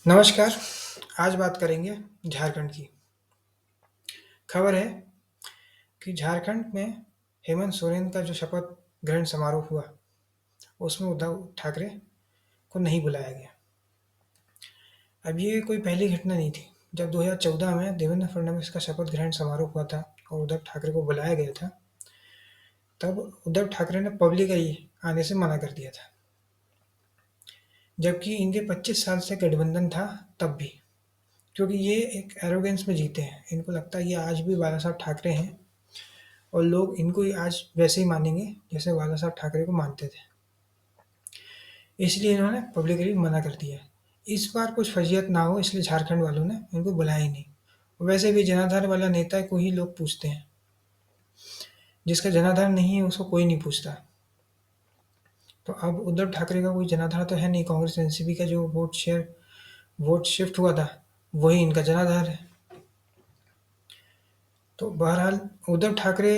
नमस्कार। आज बात करेंगे झारखंड की। खबर है कि झारखंड में हेमंत सोरेन का जो शपथ ग्रहण समारोह हुआ, उसमें उद्धव ठाकरे को नहीं बुलाया गया। अब ये कोई पहली घटना नहीं थी। जब 2014 में देवेंद्र फडणवीस का शपथ ग्रहण समारोह हुआ था और उद्धव ठाकरे को बुलाया गया था, तब उद्धव ठाकरे ने पब्लिकली आने से मना कर दिया था। जबकि इनके 25 साल से गठबंधन था तब भी, क्योंकि ये एक एरोगेंस में जीते हैं। इनको लगता है ये आज भी बाला साहब ठाकरे हैं और लोग इनको ही आज वैसे ही मानेंगे जैसे बाला साहब ठाकरे को मानते थे। इसलिए इन्होंने पब्लिकली मना कर दिया। इस बार कुछ फजीयत ना हो इसलिए झारखंड वालों ने इनको बुलाया ही नहीं। वैसे भी जनाधार वाला नेता को ही लोग पूछते हैं, जिसका जनाधार नहीं है उसको कोई नहीं पूछता। तो अब उद्धव ठाकरे का कोई जनाधार तो है नहीं। कांग्रेस एनसीपी का जो वोट शिफ्ट हुआ था वही इनका जनाधार है। तो बहरहाल उद्धव ठाकरे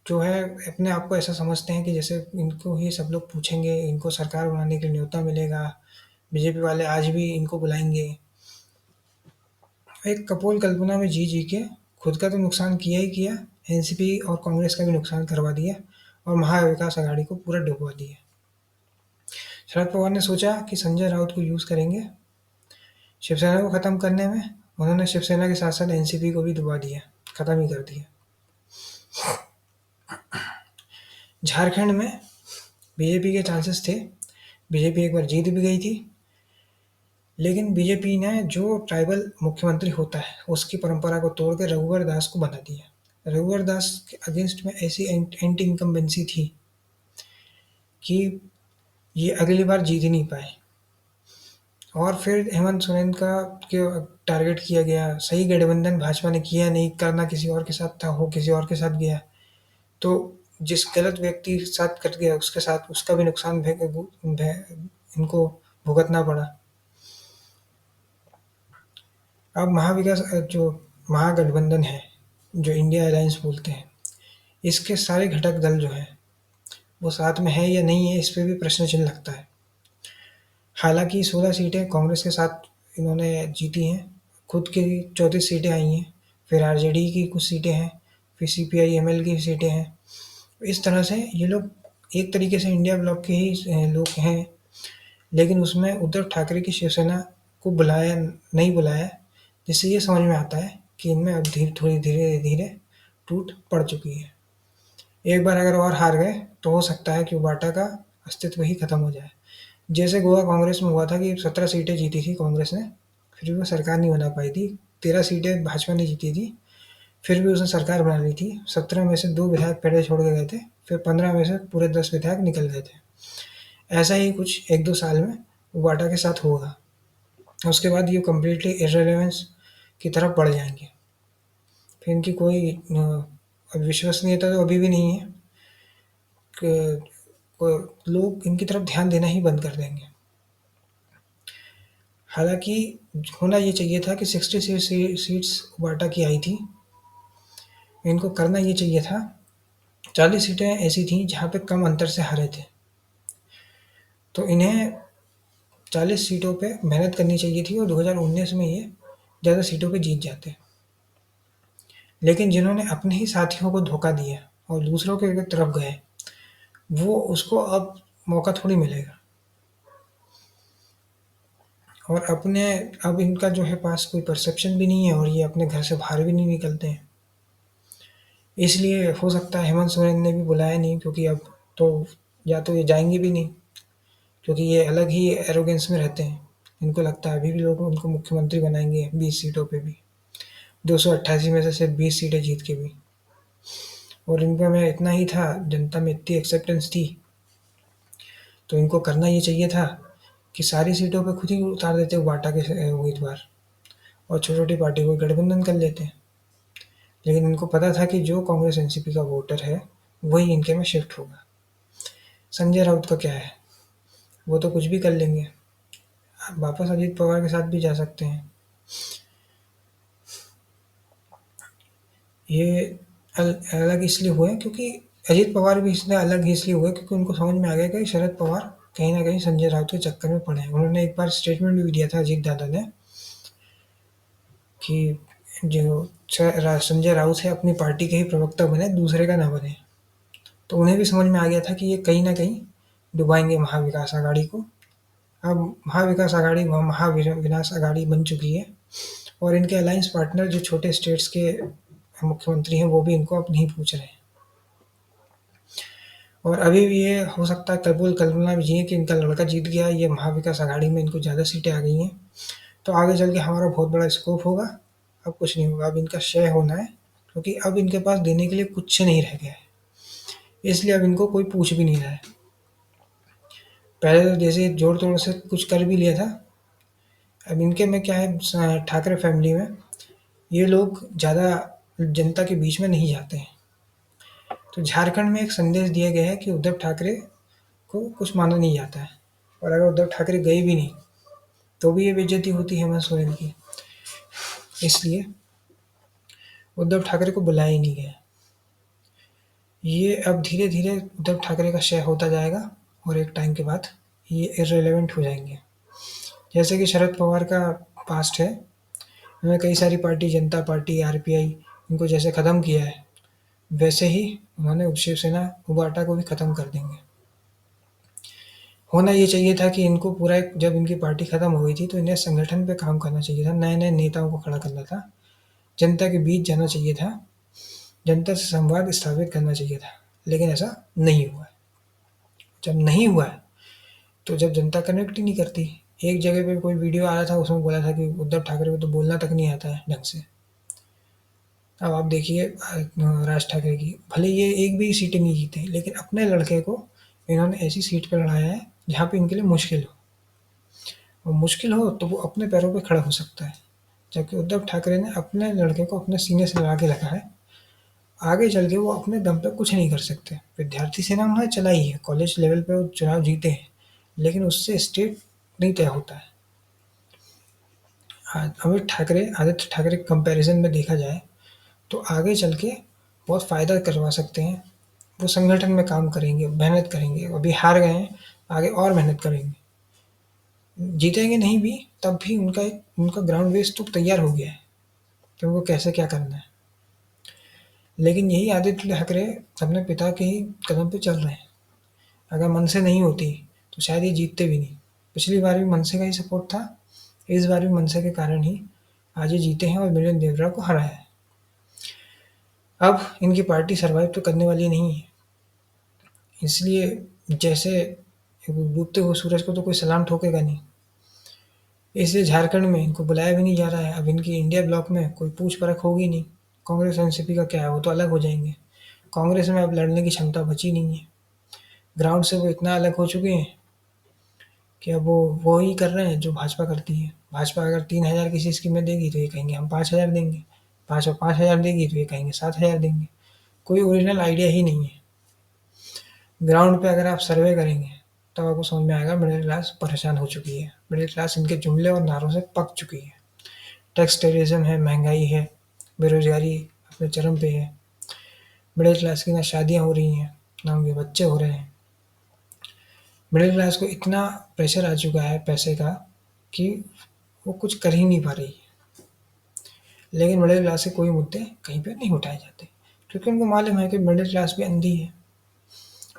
जो है अपने आप को ऐसा समझते हैं कि जैसे इनको ही सब लोग पूछेंगे, इनको सरकार बनाने के लिए न्योता मिलेगा, बीजेपी वाले आज भी इनको बुलाएंगे। एक कपोल कल्पना में जी जी के खुद का तो नुकसान किया ही किया, एनसीपी और कांग्रेस का भी नुकसान करवा दिया और महाविकास आघाड़ी को पूरा डुबवा दिया। शरद पवार ने सोचा कि संजय राउत को यूज करेंगे शिवसेना को खत्म करने में। उन्होंने शिवसेना के साथ साथ एनसीपी को भी डुबा दिया, खत्म ही कर दिया। झारखंड में बीजेपी के चांसेस थे। बीजेपी एक बार जीत भी गई थी, लेकिन बीजेपी ने जो ट्राइबल मुख्यमंत्री होता है उसकी परंपरा को तोड़ के रघुवर दास को बना दिया। रघुवर दास के अगेंस्ट में ऐसी एंटी इनकम्बेंसी थी कि ये अगली बार जीत ही नहीं पाए। और फिर हेमंत सोरेन का टारगेट किया गया। सही गठबंधन भाजपा ने किया नहीं, करना किसी और के साथ था, हो किसी और के साथ गया। तो जिस गलत व्यक्ति के साथ कट गया उसके साथ उसका भी नुकसान इनको भुगतना पड़ा। अब जो महागठबंधन है, जो इंडिया अलायंस बोलते हैं, इसके सारे घटक दल जो हैं वो साथ में है या नहीं है, इस पे भी प्रश्न चिन्ह लगता है। हालांकि 16 सीटें कांग्रेस के साथ इन्होंने जीती हैं, खुद की 34 सीटें आई हैं, फिर आरजेडी की कुछ सीटें हैं, फिर सीपीआई एमएल की सीटें हैं। इस तरह से ये लोग एक तरीके से इंडिया ब्लॉक के ही लोग हैं, लेकिन उसमें उद्धव ठाकरे की शिवसेना को नहीं बुलाया, जिससे ये समझ में आता है कि इनमें अब थोड़ी धीरे धीरे टूट पड़ चुकी है। एक बार अगर और हार गए तो हो सकता है कि बाटा का अस्तित्व ही खत्म हो जाए। जैसे गोवा कांग्रेस में हुआ था कि 17 सीटें जीती थी कांग्रेस ने, फिर भी वो सरकार नहीं बना पाई थी। 13 सीटें भाजपा ने जीती थी, फिर भी उसने सरकार बना ली थी। 17 में से 2 विधायक पहले छोड़ के गए थे, फिर 15 में से पूरे 10 विधायक निकल गए थे। ऐसा ही कुछ 1-2 साल में वाटा के साथ होगा। उसके बाद ये कंप्लीटली इर्रेलेवेंस की तरफ बढ़ जाएंगे। फिर इनकी कोई विश्वसनीयता तो अभी भी नहीं है कि लोग इनकी तरफ ध्यान देना ही बंद कर देंगे। हालांकि होना ये चाहिए था कि 60 सीट्स वाटा की आई थी, इनको करना ये चाहिए था। 40 सीटें ऐसी थी जहाँ पे कम अंतर से हारे थे, तो इन्हें 40 सीटों पे मेहनत करनी चाहिए थी और 2019 में ये ज़्यादा सीटों पे जीत जाते। लेकिन जिन्होंने अपने ही साथियों को धोखा दिया और दूसरों के तरफ गए, वो उसको अब मौका थोड़ी मिलेगा। और अब इनका जो है पास कोई परसेप्शन भी नहीं है और ये अपने घर से बाहर भी नहीं निकलते हैं। इसलिए हो सकता है हेमंत सोरेन ने भी बुलाया नहीं, क्योंकि अब तो या तो ये जाएंगे भी नहीं, क्योंकि ये अलग ही एरोगेंस में रहते हैं। इनको लगता है अभी भी लोग उनको मुख्यमंत्री बनाएंगे 20 सीटों पे भी, 288 में से सिर्फ 20 सीटें जीत के भी। और इनका में इतना ही था, जनता में इतनी एक्सेप्टेंस थी, तो इनको करना ये चाहिए था कि सारी सीटों पे खुद ही उतार देते वाटा के उम्मीदवार और छोटी छोटी पार्टी को गठबंधन कर लेते हैं। लेकिन इनको पता था कि जो कांग्रेस एनसीपी का वोटर है वही इनके में शिफ्ट होगा। संजय राउत का क्या है, वो तो कुछ भी कर लेंगे, वापस अजीत पवार के साथ भी जा सकते हैं। ये अलग इसलिए हुए क्योंकि अजीत पवार भी इसलिए अलग ही इसलिए हुए क्योंकि उनको समझ में आ गया कि शरद पवार कहीं ना कहीं संजय राउत के चक्कर में पड़े हैं। उन्होंने एक बार स्टेटमेंट भी दिया था अजीत दादा ने कि जो संजय राउत है अपनी पार्टी के ही प्रवक्ता बने, दूसरे का ना बने। तो उन्हें भी समझ में आ गया था कि ये कहीं न कहीं डुबाएँगे महाविकास आघाड़ी को। अब महाविकास आघाड़ी महाविनाश आघाड़ी बन चुकी है और इनके अलायंस पार्टनर जो छोटे स्टेट्स के मुख्यमंत्री हैं वो भी इनको अब नहीं पूछ रहे हैं। और अभी भी ये हो सकता है कल्पना भी है कि इनका लड़का जीत गया, ये महाविकास आघाड़ी में इनको ज़्यादा सीटें आ गई हैं, तो आगे चल के हमारा बहुत बड़ा स्कोप होगा। अब कुछ नहीं होगा, अब इनका क्षय होना है, क्योंकि अब इनके पास देने के लिए कुछ नहीं रह गया है, इसलिए अब इनको कोई पूछ भी नहीं रहा है। पहले तो जैसे जोड़ तोड़ से कुछ कर भी लिया था, अब इनके में क्या है, ठाकरे फैमिली में ये लोग ज़्यादा जनता के बीच में नहीं जाते हैं। तो झारखंड में एक संदेश दिया गया है कि उद्धव ठाकरे को कुछ माना नहीं जाता है, और अगर उद्धव ठाकरे गए भी नहीं तो भी ये बेइज्जती होती है हेमंत सोरेन की, इसलिए उद्धव ठाकरे को बुलाया ही नहीं गया। ये अब धीरे-धीरे उद्धव ठाकरे का क्षय होता जाएगा और एक टाइम के बाद ये इर्रेलेवेंट हो जाएँगे। जैसे कि शरद पवार का पास्ट है, उन्होंने कई सारी पार्टी, जनता पार्टी, आरपीआई, इनको जैसे ख़त्म किया है, वैसे ही उन्होंने शिवसेना, उबाटा को भी ख़त्म कर देंगे। होना ये चाहिए था कि इनको पूरा जब इनकी पार्टी ख़त्म हो गई थी, तो इन्हें संगठन पे काम करना चाहिए था, नए-नए नेताओं को खड़ा करना था, जनता के बीच जाना चाहिए था, जनता से संवाद स्थापित करना चाहिए था, लेकिन ऐसा नहीं हुआ है। जब नहीं हुआ है, तो जब जनता कनेक्ट ही नहीं करती, एक जगह पे कोई वीडियो आ रहा था, उसमें बोला था कि उद्धव ठाकरे को तो बोलना तक नहीं आता है ढंग से। अब आप देखिए राज ठाकरे की, भले ये एक भी सीट नहीं जीते, लेकिन अपने लड़के को इन्होंने ऐसी सीट पे लड़ाया है जहाँ पे इनके लिए मुश्किल हो, और मुश्किल हो तो वो अपने पैरों पे खड़ा हो सकता है, जबकि उद्धव ठाकरे ने अपने लड़के को अपने सीने से लगा के रखा है। आगे चल के वो अपने दम पे कुछ नहीं कर सकते। विद्यार्थी सेना उन्होंने चलाई है, कॉलेज लेवल पे वो चुनाव जीते हैं, लेकिन उससे स्टेट नहीं तय होता है। आदित्य ठाकरे कंपैरिजन में देखा जाए तो आगे चल के बहुत फ़ायदा करवा सकते हैं। वो संगठन में काम करेंगे, मेहनत करेंगे, अभी हार गए हैं, आगे और मेहनत करेंगे। जीतेंगे नहीं भी, तब भी उनका ग्राउंड बेस तो तैयार हो गया है कि उनको कैसे क्या करना है। लेकिन यही आदित्य ठाकरे अपने पिता के ही कदम पे चल रहे हैं। अगर मन से नहीं होती तो शायद ये जीतते भी नहीं। पिछली बार भी मनसे का ही सपोर्ट था, इस बार भी मनसे के कारण ही आज ये जीते हैं और मिलिंद देवरा को हराया है। अब इनकी पार्टी सर्वाइव तो करने वाली नहीं है, इसलिए जैसे डूबते हुए सूरज को तो कोई सलाम ठोकेगा नहीं, इसलिए झारखंड में इनको बुलाया भी नहीं जा रहा है। अब इनकी इंडिया ब्लॉक में कोई पूछ परख होगी नहीं। कांग्रेस एनसीपी का क्या है, वो तो अलग हो जाएंगे। कांग्रेस में अब लड़ने की क्षमता बची नहीं है, ग्राउंड से वो इतना अलग हो चुके हैं कि अब वो ही कर रहे हैं जो भाजपा करती है। भाजपा अगर 3,000 किसी स्कीम में देगी तो ये कहेंगे हम 5,000 देंगे, भाजपा 5,000 देगी तो ये कहेंगे 7,000 देंगे। कोई ओरिजिनल आइडिया ही नहीं है। ग्राउंड पे अगर आप सर्वे करेंगे तब आपको समझ में आएगा मिडिल क्लास परेशान हो चुकी है। मिडिल क्लास इनके जुमले और नारों से पक चुकी है। टैक्स टेररिज्म है, महंगाई है, बेरोजगारी अपने चरम पे है। मिडिल क्लास की ना शादियाँ हो रही हैं, ना उनके बच्चे हो रहे हैं। मिडिल क्लास को इतना प्रेशर आ चुका है पैसे का कि वो कुछ कर ही नहीं पा रही है। लेकिन मिडिल क्लास के कोई मुद्दे कहीं पे नहीं उठाए जाते, क्योंकि उनको मालूम है कि मिडिल क्लास भी अंधी है,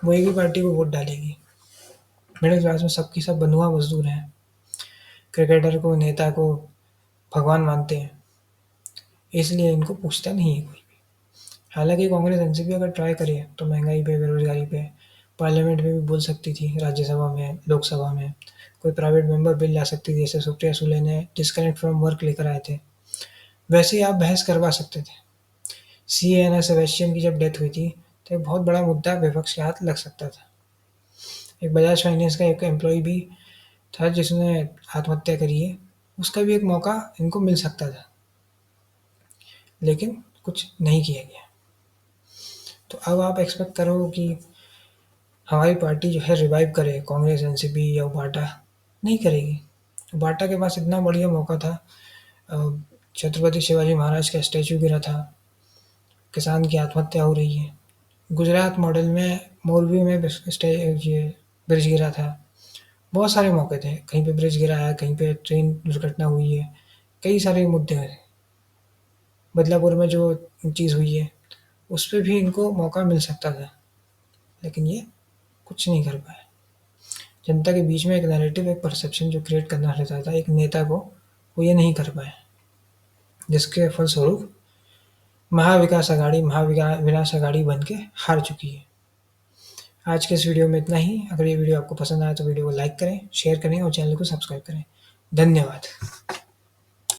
वो एक ही पार्टी को वोट डालेगी। मिडिल क्लास में सबकी सब बंधुआ मजदूर हैं, क्रिकेटर को, नेता को भगवान मानते हैं, इसलिए इनको पूछता नहीं है कोई भी। हालांकि कांग्रेस एनसीपी अगर ट्राई करे तो महंगाई पे, बेरोजगारी पे पार्लियामेंट में भी बोल सकती थी, राज्यसभा में, लोकसभा में कोई प्राइवेट मेंबर बिल ला सकती थी, जैसे सुप्रिया सुले ने डिस्कनेक्ट फ्रॉम वर्क लेकर आए थे, वैसे ही आप बहस करवा सकते थे। सीए एना सेबेस्टियन की जब डेथ हुई थी तो एक बहुत बड़ा मुद्दा विपक्ष के हाथ लग सकता था। एक बजाज फाइनेंस का एक एम्प्लॉय भी था जिसने आत्महत्या करी है, उसका भी एक मौका इनको मिल सकता था, लेकिन कुछ नहीं किया गया। तो अब आप एक्सपेक्ट करो कि हमारी पार्टी जो है रिवाइव करे, कांग्रेस, एनसीपी या उबाटा, नहीं करेगी। उबाटा के पास इतना बढ़िया मौका था, छत्रपति शिवाजी महाराज का स्टैचू गिरा था, किसान की आत्महत्या हो रही है। गुजरात मॉडल में मोरबी में ये ब्रिज गिरा था। बहुत सारे मौके थे, कहीं पे ब्रिज गिरा है, कहीं पे ट्रेन दुर्घटना हुई है, कई सारे मुद्दे हैं। बदलापुर में जो चीज़ हुई है, उस पे भी इनको मौका मिल सकता था, लेकिन ये कुछ नहीं कर पाए। जनता के बीच में एक नैरेटिव, एक परसेप्शन जो क्रिएट करना रहता था एक नेता को, वो ये नहीं कर पाए, जिसके फलस्वरूप महाविकास आघाड़ी विनाश आघाड़ी बन के हार चुकी है। आज के इस वीडियो में इतना ही। अगर ये वीडियो आपको पसंद आया तो वीडियो को लाइक करें, शेयर करें और चैनल को सब्सक्राइब करें। धन्यवाद।